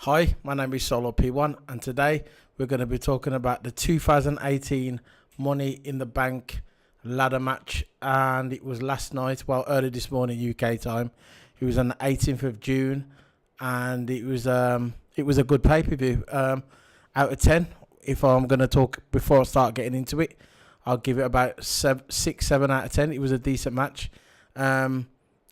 Hi, my name is Solo P1 and today we're going to be talking about the 2018 Money in the Bank ladder match, and it was last night, early this morning UK time. It was on the 18th of June and it was a good pay-per-view. Out of 10, if I'm going to talk before I start getting into it, I'll give it about 7 out of 10. It was a decent match. I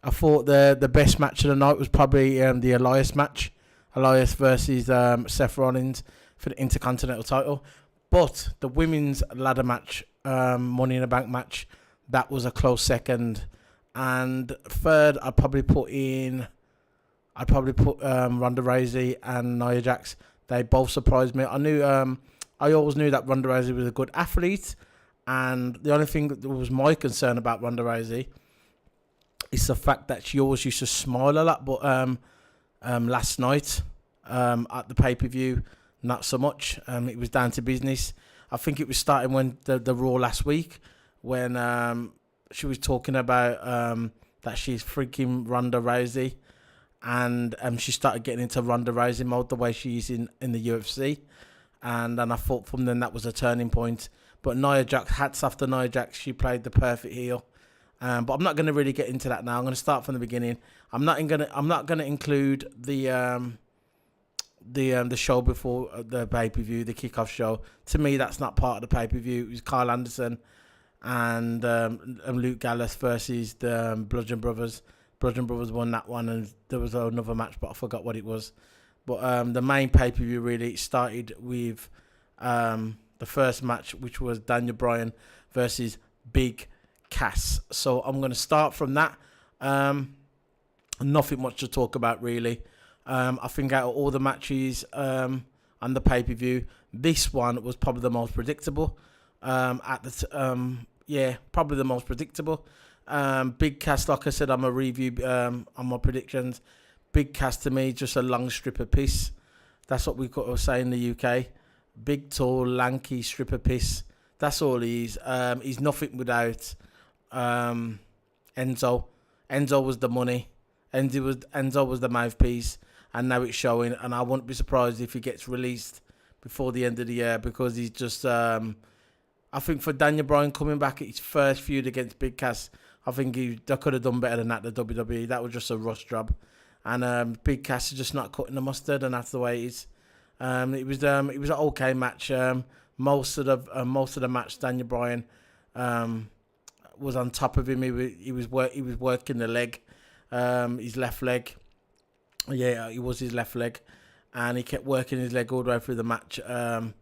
thought the best match of the night was probably the Elias match. Elias versus Seth Rollins for the Intercontinental title. But the women's ladder match, Money in the Bank match, that was a close second. And third, I'd probably put Ronda Rousey and Nia Jax. They both surprised me. I always knew that Ronda Rousey was a good athlete. And the only thing that was my concern about Ronda Rousey is the fact that she always used to smile a lot. But last night at the pay-per-view, not so much. It was down to business. I think it was starting when the Raw last week, when she was talking about that she's freaking Ronda Rousey, and she started getting into Ronda Rousey mode the way she is in the UFC, and I thought from then that was a turning point. But Nia Jax, hats off to Nia Jax, she played the perfect heel. But I'm not going to really get into that now. I'm going to start from the beginning. I'm not going to include the show before the pay-per-view, the kickoff show. To me, that's not part of the pay-per-view. It was Carl Anderson and Luke Gallows versus the Bludgeon Brothers. Bludgeon Brothers won that one, and there was another match, but I forgot what it was. But the main pay-per-view really started with the first match, which was Daniel Bryan versus Big Cass. So I'm going to start from that. Nothing much to talk about really. I think out of all the matches on the pay-per-view, this one was probably the most predictable. Probably the most predictable. Big Cass, like I said, I'm a review on my predictions. Big Cass to me, just a long strip of piss. That's what we could say in the UK. Big, tall, lanky strip of piss. That's all he is. He's nothing without Enzo. Enzo was the money. Enzo was the mouthpiece, and now it's showing. And I wouldn't be surprised if he gets released before the end of the year, because he's just. I think for Daniel Bryan coming back at his first feud against Big Cass, I think they could have done better than that. The WWE, that was just a rush job, and Big Cass is just not cutting the mustard, and that's the way it is. It was an okay match. Most of the match, Daniel Bryan was on top of him. He was working the leg, his left leg. Yeah, it was his left leg, and he kept working his leg all the way through the match. And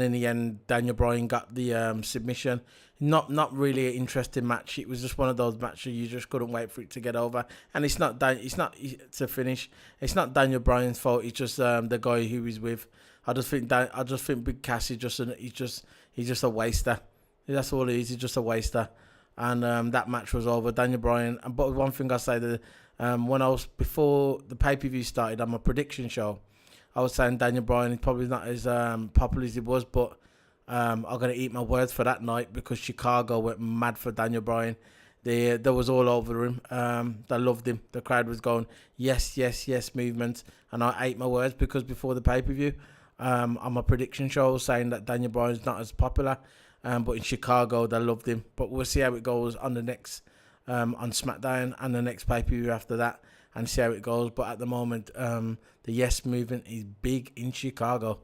in the end, Daniel Bryan got the submission. Not really an interesting match. It was just one of those matches you just couldn't wait for it to get over. And it's not to finish. It's not Daniel Bryan's fault. It's just the guy who he's with. I just think Big Cass is he's just a waster. That's all he is. He's just a waster. And that match was over. Daniel Bryan. But one thing I say that when I was before the pay-per-view started on my prediction show, I was saying Daniel Bryan is probably not as popular as he was, but I'm going to eat my words for that night, because Chicago went mad for Daniel Bryan. They was all over him. They loved him. The crowd was going, yes, yes, yes, movement. And I ate my words, because before the pay-per-view, on my prediction show, I was saying that Daniel Bryan's not as popular. But in Chicago, they loved him. But we'll see how it goes on the next, on SmackDown, and the next pay-per-view after that, and see how it goes. But at the moment, the yes movement is big in Chicago.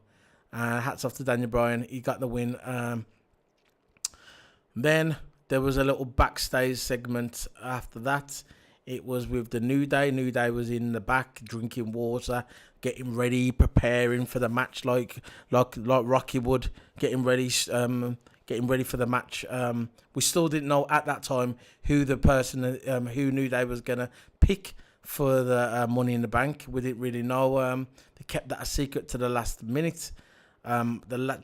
Hats off to Daniel Bryan. He got the win. Then there was a little backstage segment after that. It was with the New Day. New Day was in the back drinking water, getting ready, preparing for the match like Rocky would, getting ready for the match. We still didn't know at that time who the person who New Day was gonna pick for the Money in the Bank. We didn't really know. They kept that a secret to the last minute,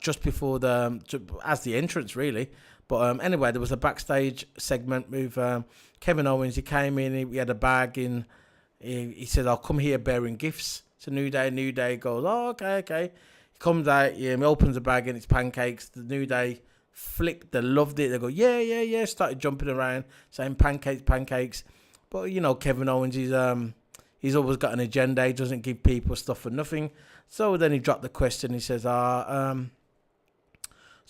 just before as the entrance really. But anyway, there was a backstage segment with Kevin Owens. He came in, he had a bag in. He said, "I'll come here bearing gifts to New Day." New Day goes, "Oh, okay." He comes out, he opens the bag and it's pancakes. The New Day flipped, they loved it. They go, yeah. Started jumping around, saying pancakes. But Kevin Owens is He's always got an agenda. He doesn't give people stuff for nothing. So then he dropped the question. He says, so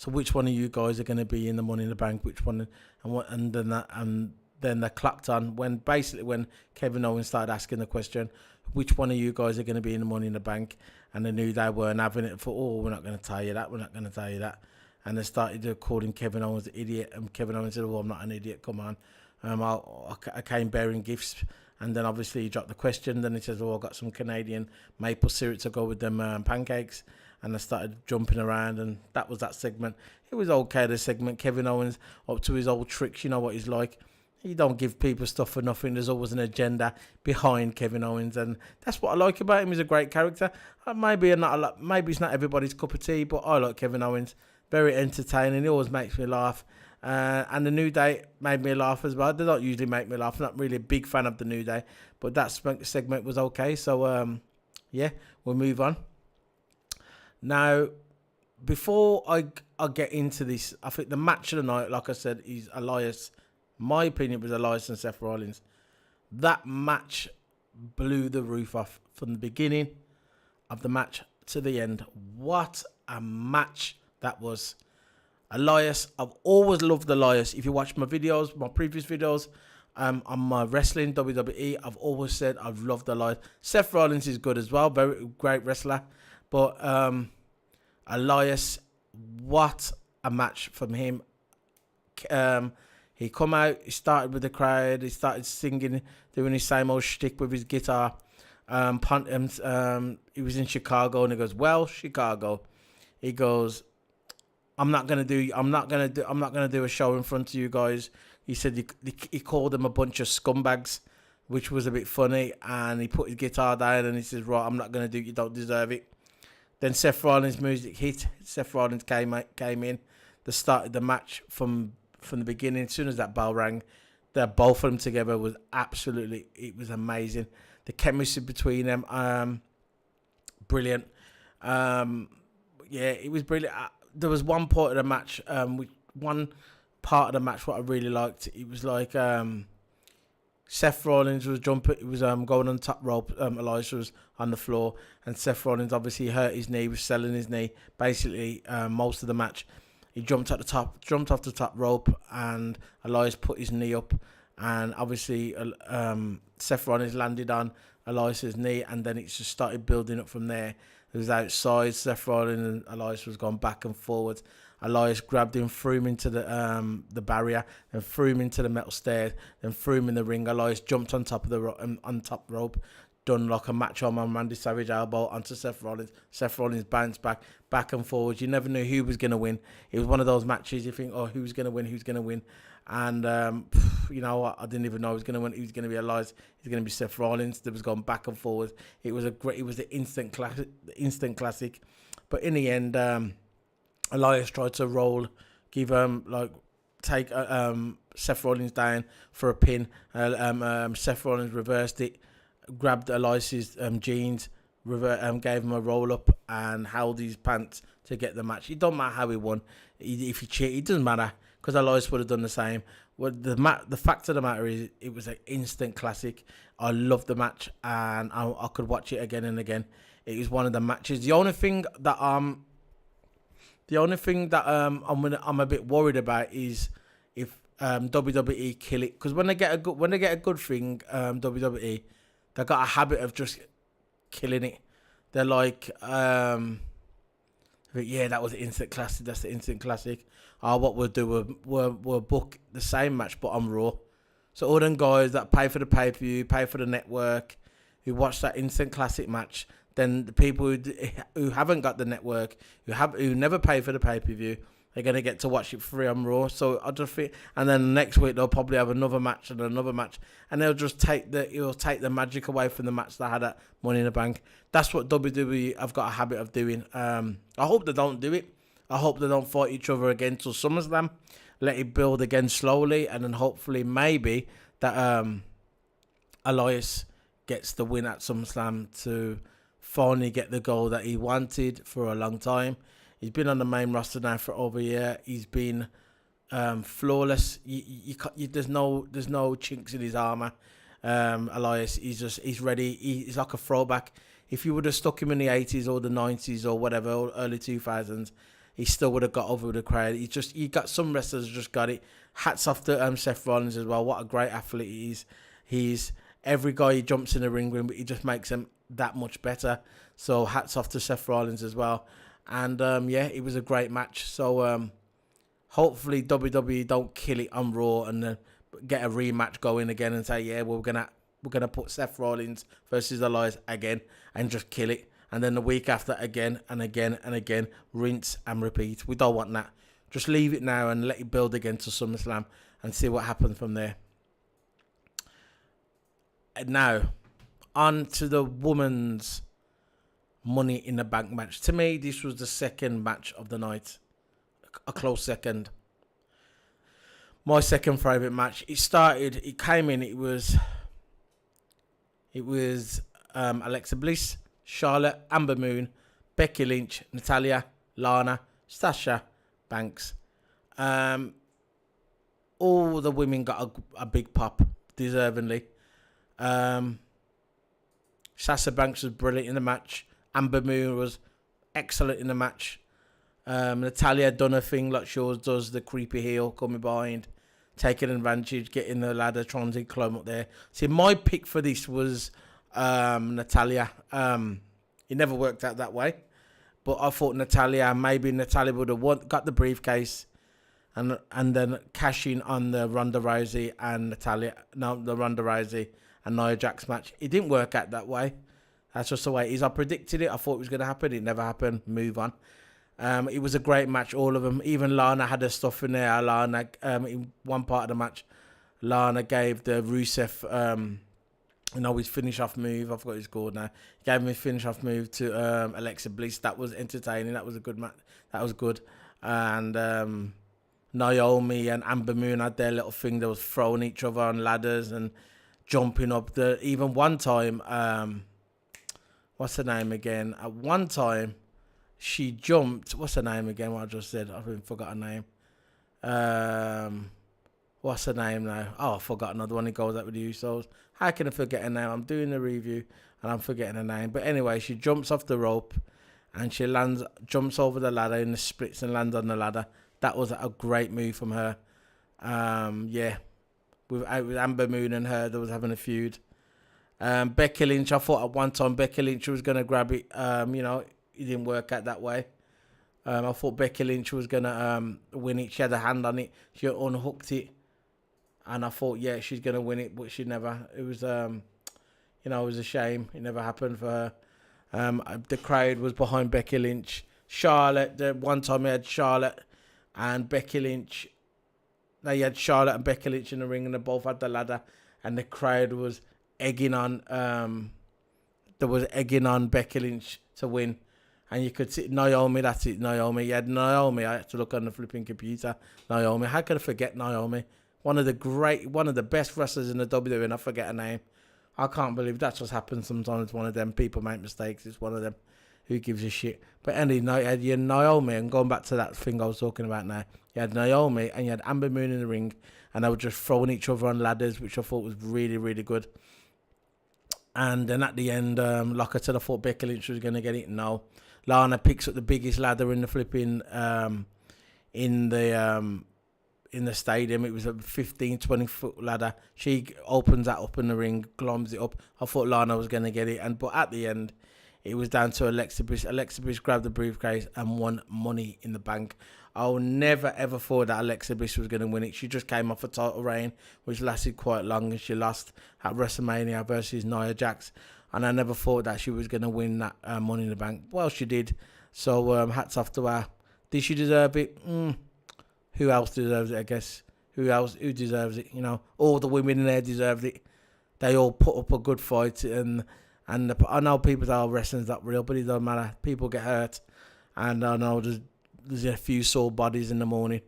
which one of you guys are going to be in the Money in the Bank? Which one? And then they clocked on when Kevin Owens started asking the question, which one of you guys are going to be in the Money in the Bank? And they knew they weren't having it for, we're not going to tell you that. We're not going to tell you that. And they started calling Kevin Owens an idiot. And Kevin Owens said, I'm not an idiot. Come on. I came bearing gifts. And then obviously he dropped the question. Then he says, I've got some Canadian maple syrup to go with them pancakes. And I started jumping around. And that was that segment. It was okay, the segment. Kevin Owens, up to his old tricks. You know what he's like. He don't give people stuff for nothing. There's always an agenda behind Kevin Owens. And that's what I like about him. He's a great character. Maybe it's not everybody's cup of tea, but I like Kevin Owens. Very entertaining. He always makes me laugh. And the New Day made me laugh as well. They don't usually make me laugh. I'm not really a big fan of the New Day. But that segment was okay. So, we'll move on. Now, before I get into this, I think the match of the night, like I said, is Elias. My opinion was Elias and Seth Rollins. That match blew the roof off from the beginning of the match to the end. What a match that was. Elias, I've always loved Elias. If you watch my videos, my previous videos on my wrestling, WWE, I've always said I've loved Elias. Seth Rollins is good as well, very great wrestler. But Elias, what a match from him. He come out, he started with the crowd, he started singing, doing his same old shtick with his guitar. He was in Chicago and he goes, well, Chicago. He goes, I'm not gonna do a show in front of you guys. He said he called them a bunch of scumbags, which was a bit funny, and he put his guitar down and he says, right, I'm not gonna do it, you don't deserve it. Then Seth Rollins' music hit. Seth Rollins came in. They started the match from the beginning. As soon as that bell rang, both of them together was it was amazing. The chemistry between them, brilliant. It was brilliant. There was one part of the match, what I really liked. It was like Seth Rollins was jumping. It was going on top rope. Elias was on the floor, and Seth Rollins obviously hurt his knee. Was selling his knee basically most of the match. He jumped off the top rope, and Elias put his knee up, and obviously Seth Rollins landed on Elias's knee, and then it just started building up from there. It was outside. Seth Rollins and Elias was going back and forwards. Elias grabbed him, threw him into the barrier, then threw him into the metal stairs, then threw him in the ring. Elias jumped on top of the top rope, done like a Macho Man Randy Savage elbow onto Seth Rollins. Seth Rollins bounced back and forwards. You never knew who was going to win. It was one of those matches you think, oh, who's going to win? And, I didn't even know who was going to win. He was going to be Elias. He was going to be Seth Rollins. They was going back and forwards. It was the instant classic. But in the end, Elias tried to roll, give take Seth Rollins down for a pin. Seth Rollins reversed it, grabbed Elias's jeans, gave him a roll up, and held his pants to get the match. It don't matter how he won. If he cheated, it doesn't matter, because Elias would have done the same. Well, the fact of the matter is, it was an instant classic. I loved the match, and I could watch it again and again. It was one of the matches. The only thing that I'm a bit worried about is if WWE kill it, because when they get a good thing, WWE, they got a habit of just killing it. They're like, that was the instant classic. That's the instant classic. What we'll do, we'll book the same match but on Raw. So all them guys that pay for the pay-per-view, pay for the network, who watch that instant classic match, then the people who haven't got the network, who never pay for the pay-per-view, they're going to get to watch it free on Raw. So I just think, and then next week they'll probably have another match, and they'll just take the magic away from the match they had at Money in the Bank. That's what WWE have got a habit of doing. I hope they don't do it. I hope they don't fight each other again till SummerSlam. Let it build again slowly, and then hopefully maybe that Elias gets the win at SummerSlam to finally get the goal that he wanted for a long time. He's been on the main roster now for over a year. He's been flawless. There's no chinks in his armor. Elias, he's ready. He's like a throwback. If you would have stuck him in the 80s or the 90s or whatever, or early 2000s, he still would have got over the crowd. You got some wrestlers just got it. Hats off to Seth Rollins as well. What a great athlete he is. He's every guy he jumps in the ring with, he just makes him that much better. So hats off to Seth Rollins as well. And yeah, it was a great match. So hopefully WWE don't kill it on Raw and get a rematch going again and say, yeah, we're gonna put Seth Rollins versus Elias again and just kill it. And then the week after again and again and again, rinse and repeat. We don't want that. Just leave it now and let it build again to SummerSlam and see what happens from there. And now, on to the women's Money in the Bank match. To me, this was the second match of the night. A close second. My second favourite match. It came in, it was Alexa Bliss, Charlotte, Amber Moon, Becky Lynch, Natalya, Lana, Sasha Banks. All the women got a big pop, deservingly. Sasha Banks was brilliant in the match. Amber Moon was excellent in the match. Natalya done her thing like she always does, the creepy heel coming behind, taking advantage, getting the ladder, trying to climb up there. See, my pick for this was Natalya. It never worked out that way, but I thought maybe Natalya would have got the briefcase and then cash in on the Ronda Rousey and the Ronda Rousey and Nia Jax match. It didn't work out that way. That's just the way it is. I predicted it. I thought it was going to happen. It never happened. Move on. It was a great match, all of them. Even Lana had her stuff in there. Lana, in one part of the match, Lana gave the Rusev, his finish-off move. I forgot his called now. He gave him his finish-off move to Alexa Bliss. That was entertaining. That was a good match. That was good. And Naomi and Amber Moon had their little thing. They was throwing each other on ladders and jumping up. Even one time, what's her name again? At one time, she jumped. What's her name again? What I just said. I forgot her name. What's her name now? Oh, I forgot another one. It goes up with the Usos. How can I forget her name? I'm doing the review and I'm forgetting her name. But anyway, she jumps off the rope and she jumps over the ladder in the splits and lands on the ladder. That was a great move from her. Yeah. With Amber Moon and her, they was having a feud. Becky Lynch, I thought at one time Becky Lynch was going to grab it. It didn't work out that way. I thought Becky Lynch was going to win it. She had a hand on it. She unhooked it. And I thought, yeah, she's going to win it, but she never. It was, it was a shame. It never happened for her. The crowd was behind Becky Lynch. Charlotte, the one time we had Charlotte and Becky Lynch. You had Charlotte and Becky Lynch in the ring and they both had the ladder. And the crowd was egging on Becky Lynch to win. And you could see Naomi, that's it, Naomi. You had Naomi, I had to look on the flipping computer. Naomi, how could I forget Naomi? One of the best wrestlers in the WWE, and I forget her name. I can't believe that's what happens sometimes. One of them people make mistakes. It's one of them. Who gives a shit? But anyway, you had Naomi, and going back to that thing I was talking about now, you had Naomi and you had Amber Moon in the ring, and they were just throwing each other on ladders, which I thought was really, really good. And then at the end, like I said, I thought Becky Lynch was going to get it. No. Lana picks up the biggest ladder in the flipping, in the stadium. It was a 15, 20 foot ladder. She opens that up in the ring, climbs it up. I thought Lana was going to get it. But at the end, it was down to Alexa Bliss. Alexa Bliss grabbed the briefcase and won Money in the Bank. I'll never ever thought that Alexa Bliss was going to win it. She just came off a title reign, which lasted quite long, and she lost at WrestleMania versus Nia Jax. And I never thought that she was going to win that Money in the Bank. Well, she did. So hats off to her. Did she deserve it? Who else deserves it, I guess? Who deserves it? All the women in there deserved it. They all put up a good fight. And I know people say, wrestling's not real, but it doesn't matter. People get hurt. And I know there's a few sore bodies in the morning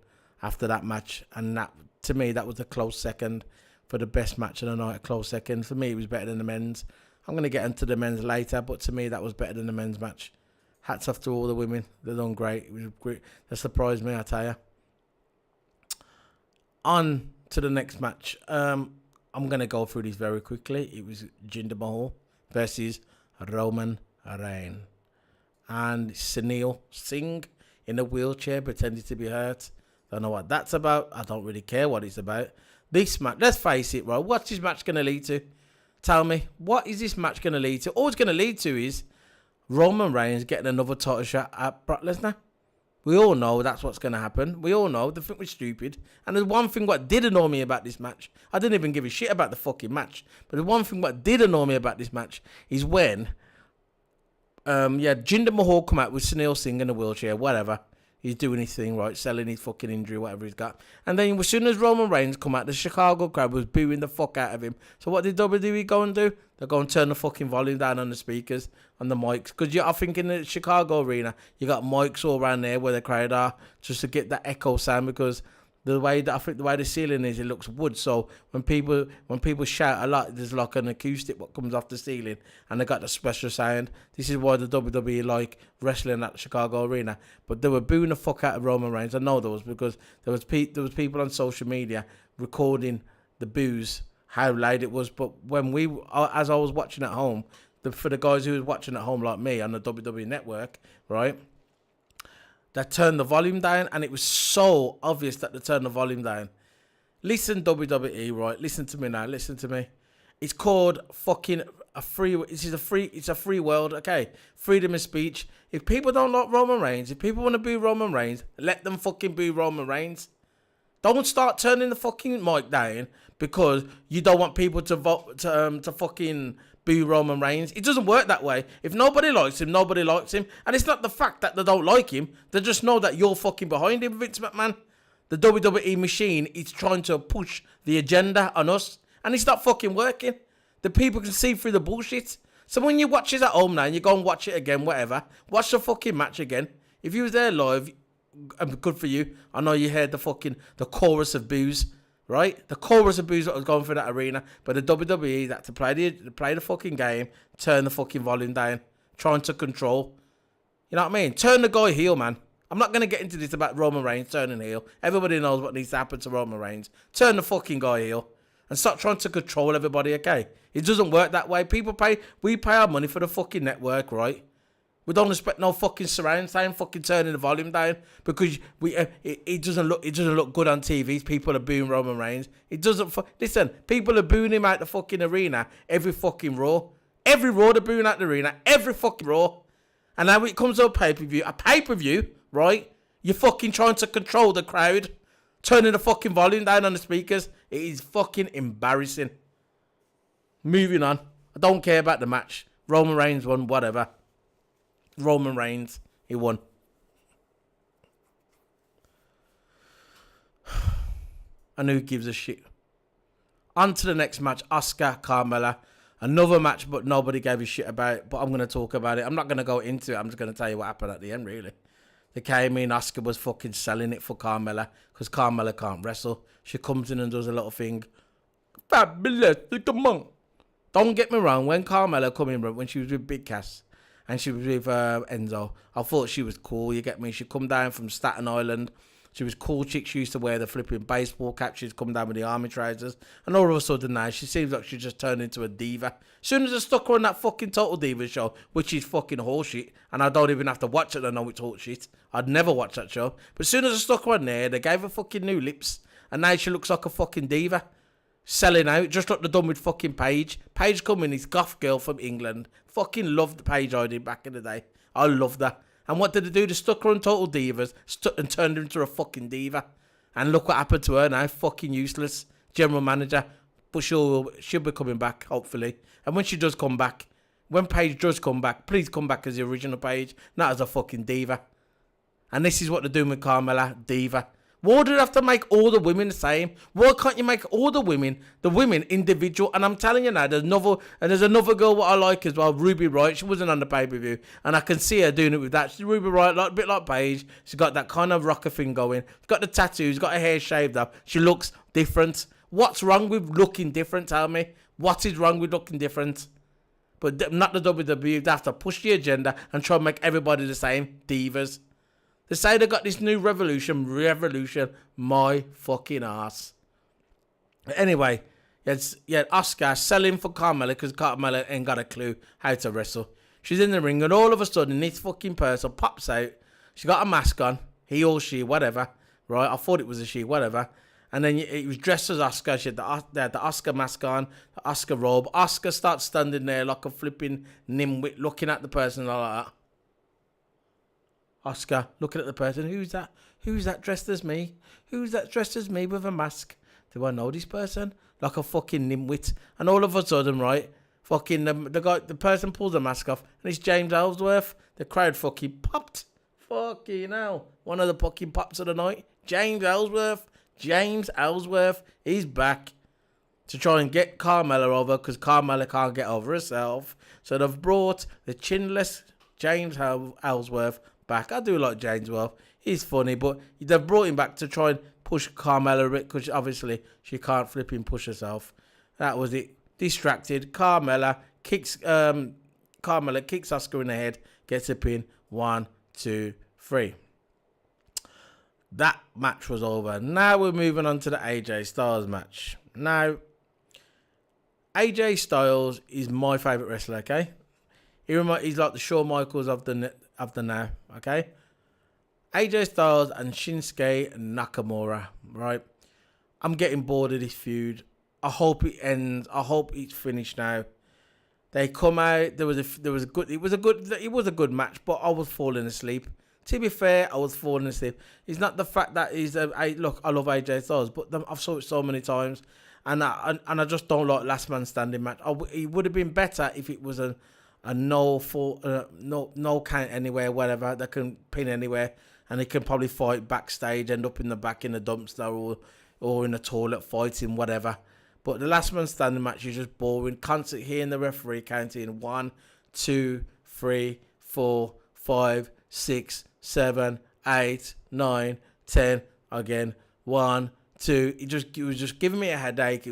after that match. And that, to me, that was a close second for the best match of the night. A close second. For me, it was better than the men's. I'm going to get into the men's later, but to me, that was better than the men's match. Hats off to all the women. They've done great. It was great. That surprised me, I tell you. On to the next match. I I'm going to go through this very quickly. It was Jinder Mahal versus Roman Reigns. And Sunil Singh in a wheelchair pretending to be hurt. Don't know what that's about. I don't really care what it's about. This match, let's face it, right? What's this match going to lead to? Tell me, what is this match going to lead to? All it's going to lead to is Roman Reigns getting another title shot at Brock Lesnar. We all know that's what's going to happen. We all know. They think we're stupid. And there's one thing what did annoy me about this match. I didn't even give a shit about the fucking match. But the one thing what did annoy me about this match is when, Jinder Mahal come out with Sunil Singh in a wheelchair, whatever. He's doing his thing, right? Selling his fucking injury, whatever he's got. And then as soon as Roman Reigns come out, the Chicago crowd was booing the fuck out of him. So what did WWE go and do? They go and turn the fucking volume down on the speakers, on the mics. Because I think in the Chicago arena, you got mics all around there where the crowd are, just to get that echo sound. Because the way the ceiling is, it looks wood. So when people shout a lot, there's like an acoustic what comes off the ceiling, and they got the special sound. This is why the WWE like wrestling at the Chicago arena. But they were booing the fuck out of Roman Reigns. I know there was, because there was people on social media recording the boos, how loud it was. But when as I was watching at home, for the guys who was watching at home like me on the WWE network, right? They turned the volume down, and it was so obvious that they turned the volume down. Listen, WWE, right? Listen to me now. Listen to me. It's called fucking a free. It's a free world, okay? Freedom of speech. If people don't like Roman Reigns, if people want to boo Roman Reigns, let them fucking boo Roman Reigns. Don't start turning the fucking mic down because you don't want people to vote to fucking boo Roman Reigns. It doesn't work that way. If nobody likes him, nobody likes him. And it's not the fact that they don't like him. They just know that you're fucking behind him, Vince McMahon. The WWE machine is trying to push the agenda on us. And it's not fucking working. The people can see through the bullshit. So when you watch it at home now and you go and watch it again, whatever, watch the fucking match again. If you was there live, good for you. I know you heard the chorus of boos. Right? The chorus of boos that was going through that arena. But the WWE, that to play the fucking game, turn the fucking volume down, trying to control. You know what I mean? Turn the guy heel, man. I'm not going to get into this about Roman Reigns turning heel. Everybody knows what needs to happen to Roman Reigns. Turn the fucking guy heel. And stop trying to control everybody, okay? It doesn't work that way. We pay our money for the fucking network, right? We don't expect no fucking surround sound fucking turning the volume down because it doesn't look good on TV. People are booing Roman Reigns. It doesn't. Listen, people are booing him out the fucking arena every fucking Raw. Every Raw they're booing out the arena. Every fucking Raw. And now it comes to a pay-per-view, right? You're fucking trying to control the crowd, turning the fucking volume down on the speakers. It is fucking embarrassing. Moving on. I don't care about the match. Roman Reigns won, whatever. Roman Reigns, he won. And who gives a shit? On to the next match, Asuka, Carmella. Another match, but nobody gave a shit about. But I'm going to talk about it. I'm not going to go into it. I'm just going to tell you what happened at the end, really. They came in, Asuka was fucking selling it for Carmella because Carmella can't wrestle. She comes in and does a little thing. Fabulous, come on. Don't get me wrong, when Carmella come in, when she was with Big Cass, and she was with Enzo, I thought she was cool, you get me? She come down from Staten Island. She was cool chick. She used to wear the flipping baseball cap. She's come down with the army trousers. And all of a sudden now, she seems like she just turned into a diva. As soon as I stuck her on that fucking Total Diva show, which is fucking horseshit, and I don't even have to watch it to know it's horseshit. I'd never watch that show. But as soon as I stuck her on there, they gave her fucking new lips. And now she looks like a fucking diva. Selling out, just like they done with fucking Paige. Paige coming, this goth girl from England. Fucking loved the Paige I did back in the day. I loved that. And what did they do? They stuck her on Total Divas and turned her into a fucking diva. And look what happened to her now. Fucking useless. General manager. But she'll be coming back, hopefully. And when she does come back, when Paige does come back, please come back as the original Paige, not as a fucking diva. And this is what they're doing with Carmella, diva. Why do you have to make all the women the same? Why can't you make all the women individual? And I'm telling you now, there's another girl what I like as well, Ruby Riott. She wasn't on the pay-per-view, and I can see her doing it with that. She's Ruby Riott, a bit like Paige. She's got that kind of rocker thing going. She's got the tattoos, got her hair shaved up. She looks different. What's wrong with looking different? Tell me. What is wrong with looking different? But not the WWE. They have to push the agenda and try and make everybody the same. Divas. They say they got this new revolution, my fucking ass. Anyway, You had Asuka selling for Carmella because Carmella ain't got a clue how to wrestle. She's in the ring, and all of a sudden, this fucking person pops out. She got a mask on. He or she, whatever. Right? I thought it was a she, whatever. And then it was dressed as Asuka. She had the Asuka mask on, the Asuka robe. Asuka starts standing there like a flipping nimwit, looking at the person like that. Asuka looking at the person. Who's that? Who's that dressed as me? Who's that dressed as me with a mask? Do I know this person? Like a fucking nimwit. And all of a sudden, right, fucking the person pulls the mask off, and it's James Ellsworth. The crowd fucking popped. Fucking hell. One of the fucking pops of the night. James Ellsworth. He's back to try and get Carmella over because Carmella can't get over herself. So they've brought the chinless James Ellsworth back. I do like James Ellsworth. He's funny, but they've brought him back to try and push Carmella a bit because obviously she can't flipping push herself. That was it. Distracted. Carmella kicks Asuka in the head, gets a pin. 1, 2, 3. That match was over. Now we're moving on to the AJ Styles match. Now, AJ Styles is my favourite wrestler, okay? He's like the Shawn Michaels of the now, okay? AJ Styles and Shinsuke Nakamura, right? I'm getting bored of this feud. I hope it ends. I hope it's finished now. They come out. It was a good match, but I was falling asleep. To be fair, I was falling asleep. It's not the fact that look, I love AJ Styles, but I've saw it so many times, and I just don't like last man standing match. It would have been better if it was a no count anywhere, whatever. They can pin anywhere, and they can probably fight backstage, end up in the back in the dumpster or in the toilet fighting, whatever. But the last man standing match is just boring. Constantly hearing the referee counting 1, 2, 3, 4, 5, 6, 7, 8, 9, 10. Again, 1, 2. It was just giving me a headache.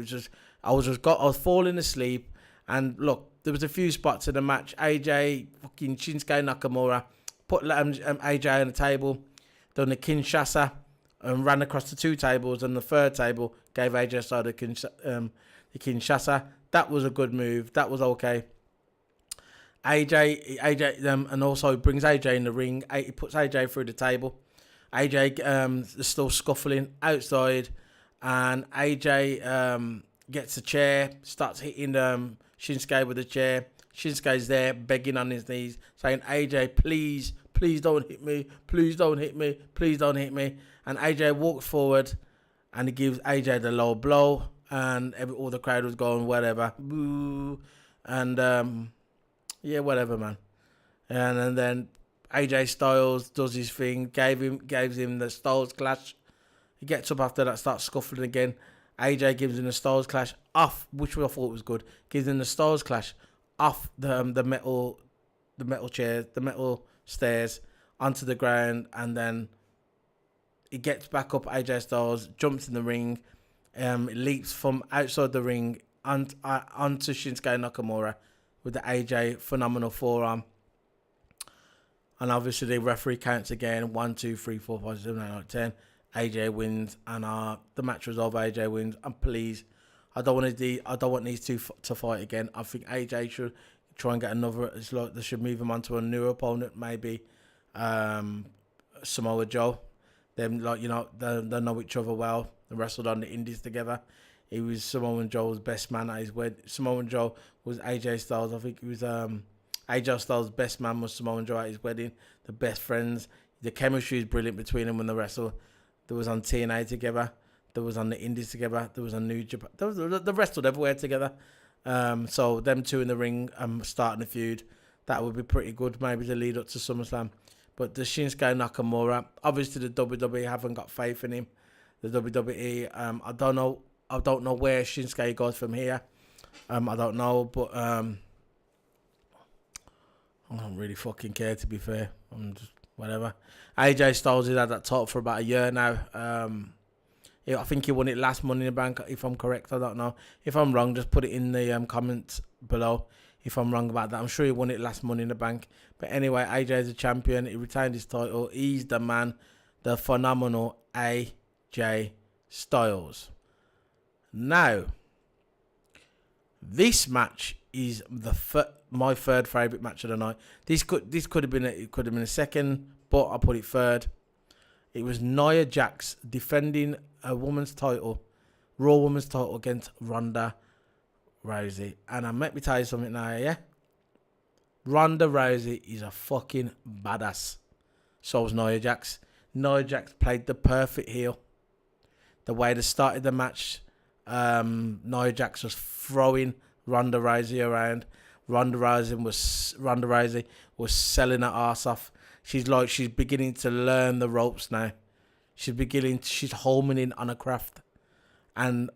I was falling asleep. And look, there was a few spots in the match. Fucking Shinsuke Nakamura put AJ on the table, done the Kinshasa, and ran across the 2 tables, and the 3rd table gave AJ Styles the Kinshasa. That was a good move. That was okay. AJ, and also brings AJ in the ring. He puts AJ through the table. AJ is still scuffling outside, and AJ gets a chair, starts hitting Shinsuke with a chair. Shinsuke's there begging on his knees, saying, AJ, please don't hit me. Please don't hit me. Please don't hit me. And AJ walks forward, and he gives AJ the low blow, and all the crowd was going, whatever. Boo. And, yeah, whatever, man. And then AJ Styles does his thing, gives him the Styles Clash. He gets up after that, starts scuffling again. AJ gives him the Styles Clash off, which I thought was good. Gives him the Styles Clash off the metal chairs, the metal stairs onto the ground, and then he gets back up. AJ Styles jumps in the ring, leaps from outside the ring onto Shinsuke Nakamura with the AJ phenomenal forearm. And obviously the referee counts again. 1, 2, 3, 4, 5, 6, 7, 8, 9, 10. AJ wins, and the match was over. AJ wins, and please, I don't want these two to fight again. I think AJ should try and get another. It's like they should move him on to a new opponent, maybe Samoa Joe. Them, like, you know, they know each other well. They wrestled on the Indies together. He was Samoa Joe's best man at his wedding. Samoa Joe was AJ Styles. I think it was AJ Styles' best man was Samoa Joe at his wedding. The best friends. The chemistry is brilliant between them when they wrestle. They was on TNA together. They was on the Indies together. There was on New Japan. They wrestled everywhere together. So them two in the ring starting a feud. That would be pretty good, maybe to lead up to SummerSlam. But the Shinsuke Nakamura, obviously the WWE haven't got faith in him. The WWE, I don't know where Shinsuke goes from here. I don't know, but I don't really fucking care, to be fair. I'm just whatever. AJ Styles has had that title for about a year now. I think he won it last Money in the Bank, if I'm correct. I don't know. If I'm wrong, just put it in the comments below. If I'm wrong about that, I'm sure he won it last Money in the Bank. But anyway, AJ is a champion. He retained his title. He's the man, the phenomenal AJ Styles. Now, This match is my third favourite match of the night. This could have been a second, but I put it third. It was Nia Jax defending a woman's title, Raw Women's title against Ronda Rousey. And let me tell you something now, yeah? Ronda Rousey is a fucking badass. So was Nia Jax. Nia Jax played the perfect heel. The way they started the match, Nia Jax was throwing Ronda Rousey around. Ronda Rousey was selling her ass off. She's beginning to learn the ropes now. She's homing in on her craft. And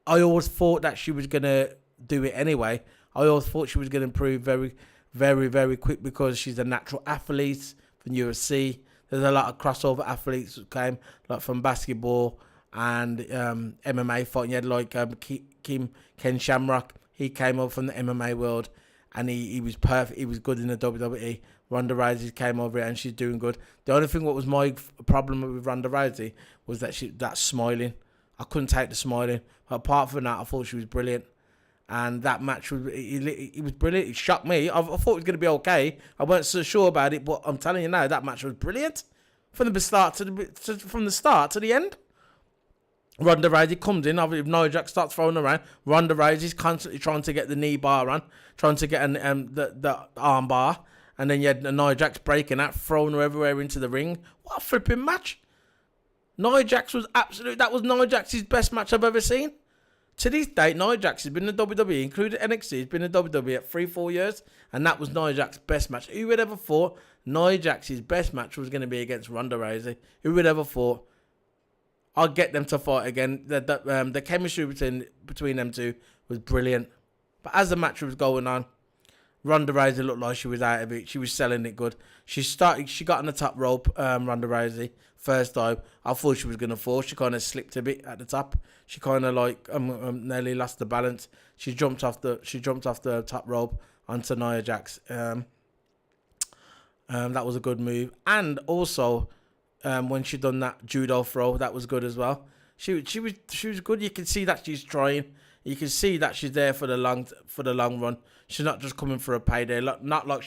I always thought that she was going to do it anyway. I always thought she was going to improve very, very, very quick because she's a natural athlete from UFC. There's a lot of crossover athletes who came like from basketball and MMA fighting. You had like Ken Shamrock. He came up from the MMA world and he was perfect. He was good in the WWE. Ronda Rousey came over here and she's doing good. The only thing what was my problem with Ronda Rousey was that smiling. I couldn't take the smiling. But apart from that, I thought she was brilliant. And that match was brilliant. It shocked me. I thought it was going to be okay. I weren't so sure about it, but I'm telling you now, that match was brilliant from the start to the end. Ronda Rousey comes in. If Nia Jax starts throwing around, Ronda Rousey's constantly trying to get the knee bar on, trying to get the arm bar, and then you had Nia Jax breaking that, throwing her everywhere into the ring. What a flipping match! Nia Jax was that was Nia Jax's best match I've ever seen. To this date, Nia Jax has been in the WWE, including NXT, has been in the WWE at 3-4 years, and that was Nia Jax's best match. Who would ever thought Nia Jax's best match was going to be against Ronda Rousey? Who would ever thought? I'll get them to fight again. The chemistry between them two was brilliant. But as the match was going on, Ronda Rousey looked like she was out of it. She was selling it good. She got on the top rope, Ronda Rousey, first time. I thought she was going to fall. She kind of slipped a bit at the top. She kind of nearly lost the balance. She jumped off the top rope onto Nia Jax. That was a good move. And also, when she done that judo throw, that was good as well. She was good. You can see that she's trying. You can see that she's there for the long run. She's not just coming for a payday. It's not like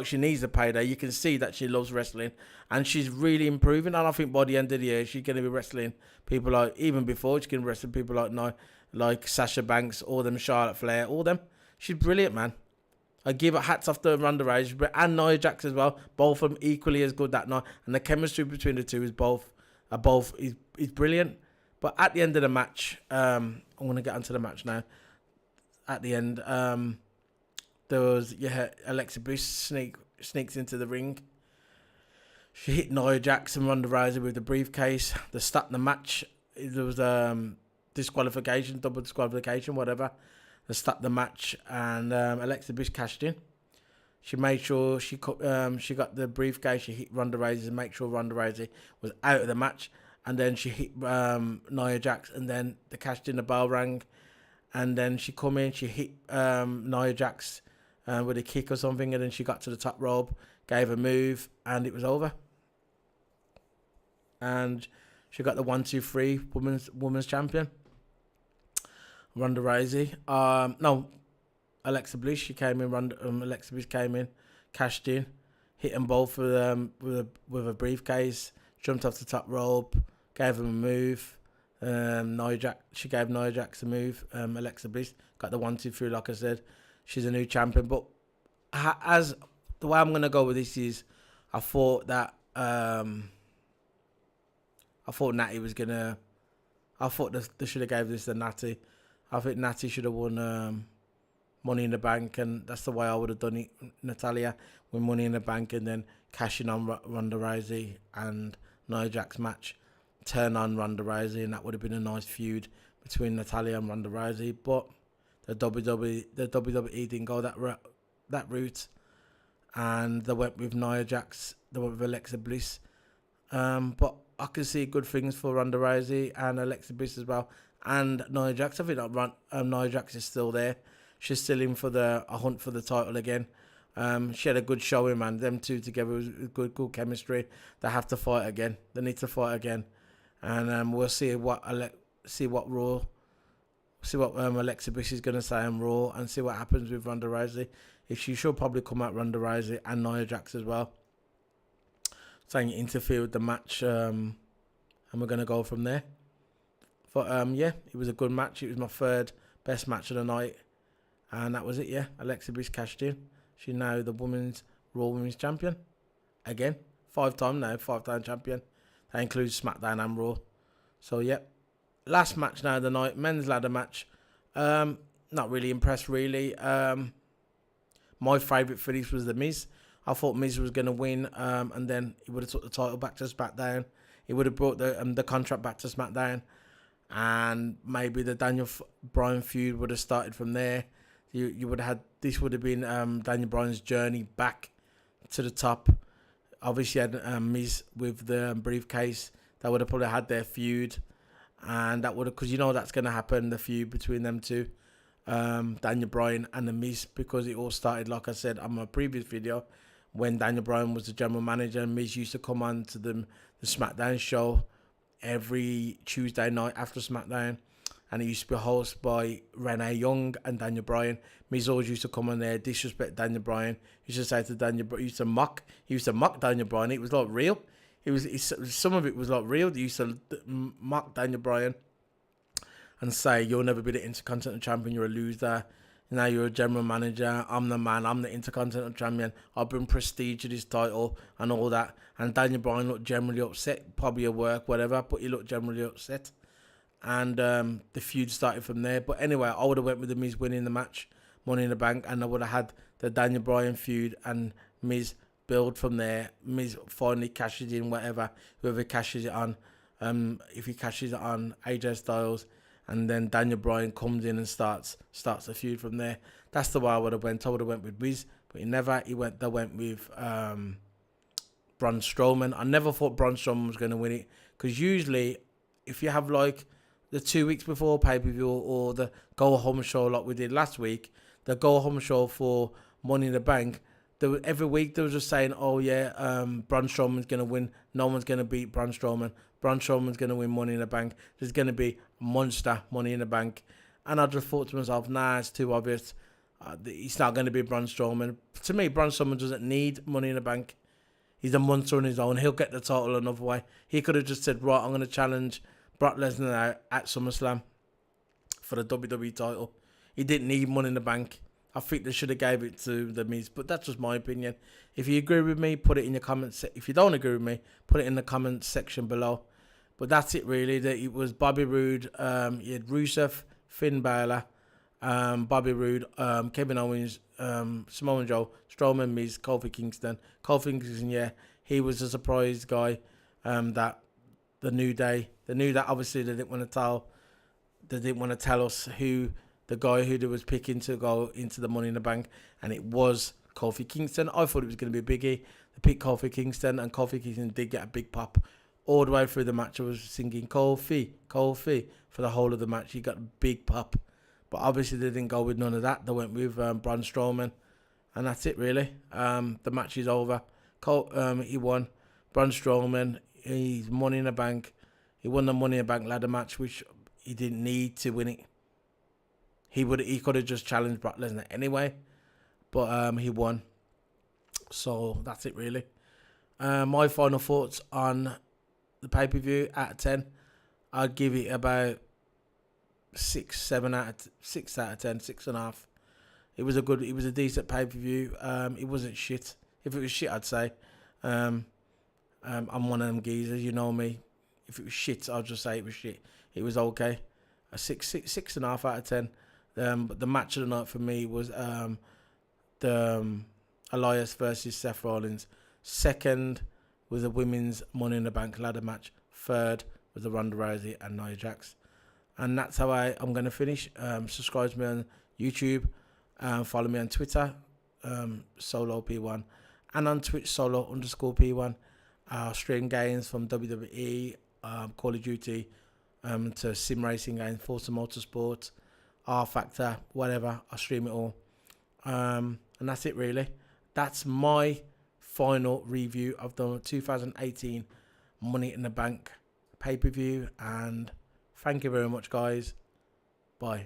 she needs a payday. You can see that she loves wrestling, and she's really improving. And I think by the end of the year, she's going to be wrestling people like, even before, she can wrestle people like Sasha Banks, all them, Charlotte Flair, all them. She's brilliant, man. I give her hats off to Ronda Rousey and Nia Jax as well. Both of them equally as good that night, and the chemistry between the two is brilliant. But at the end of the match, I'm going to get onto the match now. At the end, there was Alexa Bliss sneaks into the ring. She hit Nia Jax and Ronda Rousey with the briefcase. They stopped the match. There was disqualification, double disqualification, whatever. They stopped the match, and Alexa Bliss cashed in. She made sure she got the briefcase. She hit Ronda Rousey to make sure Ronda Rousey was out of the match. And then she hit Nia Jax, and then they cashed in, the bell rang. And then she come in, she hit Nia Jax with a kick or something, and then she got to the top rope, gave a move, and it was over. And she got the 1-2-3 women's champion, Ronda Rousey. Alexa Bliss. She came in. Alexa Bliss came in, cashed in, hit them both with a briefcase, jumped off the top rope, gave them a move. She gave Nia Jax a move. Alexa Bliss got the 1-2-3. Like I said, she's a new champion. But as the way I'm going to go with this is, I thought that Natty was gonna. I thought they should have gave this to Natty. I think Natty should have won Money in the Bank, and that's the way I would have done it. Natalya win Money in the Bank, and then cashing on Ronda Rousey and Nia Jax match, turn on Ronda Rousey, and that would have been a nice feud between Natalya and Ronda Rousey. But the WWE didn't go that route, and they went with Nia Jax. They went with Alexa Bliss. But I can see good things for Ronda Rousey and Alexa Bliss as well, and Nia Jax. I think that Nia Jax is still there. She's still in for a hunt for the title again. She had a good showing, man. Them two together was good chemistry. They have to fight again. They need to fight again, and we'll see what See what Alexa Bliss is going to say on Raw, and see what happens with Ronda Rousey. If she should probably come out Ronda Rousey and Nia Jax as well, saying it interfere with the match, and we're going to go from there. But yeah, it was a good match. It was my third best match of the night, and that was it. Yeah, Alexa Bliss cashed in. She's now the Raw Women's Champion again, 5-time champion. That includes SmackDown and Raw. So yeah, last match now of the night, men's ladder match. Not really impressed really. My favourite finish was The Miz. I thought Miz was going to win, and then he would have took the title back to SmackDown. He would have brought the contract back to SmackDown, and maybe the Daniel Bryan feud would have started from there. You would have had, this would have been Daniel Bryan's journey back to the top. Obviously, had Miz with the briefcase. That would have probably had their feud, and that would have, because you know that's going to happen, the feud between them two. Daniel Bryan and The Miz, because it all started, like I said on my previous video, when Daniel Bryan was the general manager. Miz used to come on to the SmackDown show every Tuesday night after SmackDown, and it used to be hosted by Renee Young and Daniel Bryan. Miz always used to come on there, disrespect Daniel Bryan. He used to say to Daniel Bryan, he used to mock Daniel Bryan. It was like real. Some of it was like real. He used to mock Daniel Bryan and say, "You'll never be the Intercontinental Champion, you're a loser. Now you're a general manager, I'm the man, I'm the Intercontinental Champion. I bring prestige to this title," and all that. And Daniel Bryan looked generally upset, probably at work, whatever, but he looked generally upset. And the feud started from there. But anyway, I would have went with The Miz winning the match, Money in the Bank, and I would have had the Daniel Bryan feud and Miz build from there. Miz finally cashes in whoever cashes it on. If he cashes it on AJ Styles, and then Daniel Bryan comes in and starts the feud from there. That's the way I would have went. I would have went with Miz, but he never. They went with Braun Strowman. I never thought Braun Strowman was going to win it, because usually, if you have like the 2 weeks before pay-per-view or the go-home show like we did last week, the go-home show for Money in the Bank, every week they were just saying, "Oh yeah, Braun Strowman's going to win. No one's going to beat Braun Strowman. Braun Strowman's going to win Money in the Bank. There's going to be a monster Money in the Bank." And I just thought to myself, nah, it's too obvious. It's not going to be Braun Strowman. To me, Braun Strowman doesn't need Money in the Bank. He's a monster on his own. He'll get the title another way. He could have just said, "Right, I'm going to challenge Brock Lesnar at SummerSlam for the WWE title." He didn't need Money in the Bank. I think they should have gave it to The Miz, but that's just my opinion. If you agree with me, put it in your comments. If you don't agree with me, put it in the comments section below. But that's it really. It was Bobby Roode, you had Rusev, Finn Balor, Bobby Roode, Kevin Owens, Samoa Joe, Strowman, Miz, Kofi Kingston. Kofi Kingston, yeah, he was a surprise guy. That the New Day obviously they didn't want to tell us who the guy who they was picking to go into the Money in the Bank, and it was Kofi Kingston. I thought it was going to be Biggie. They picked Kofi Kingston, and Kofi Kingston did get a big pop. All the way through the match, I was singing Kofi, Kofi for the whole of the match. He got a big pop. But obviously they didn't go with none of that. They went with Braun Strowman. And that's it really. The match is over. He won. Braun Strowman, he's Money in the Bank. He won the Money in the Bank ladder match, which he didn't need to win it. He could have just challenged Brock Lesnar anyway. But he won. So that's it really. My final thoughts on the pay-per-view out of 10. I'd give it about 6 out of 10, 6.5. It was a decent pay-per-view. It wasn't shit. If it was shit, I'd say. I'm one of them geezers, you know me. If it was shit, I'll just say it was shit. It was okay. A 6.5 out of 10. But the match of the night for me was the Elias versus Seth Rollins. Second was the women's Money in the Bank ladder match. Third was the Ronda Rousey and Nia Jax. And that's how I'm going to finish. Subscribe to me on YouTube. Follow me on Twitter, Solo P1. And on Twitch, Solo_P1. Stream games from WWE, Call of Duty, to sim racing games, Forza Motorsport, R Factor, whatever. I stream it all. And that's it really. That's my final review of the 2018 Money in the Bank pay-per-view. And thank you very much, guys. Bye.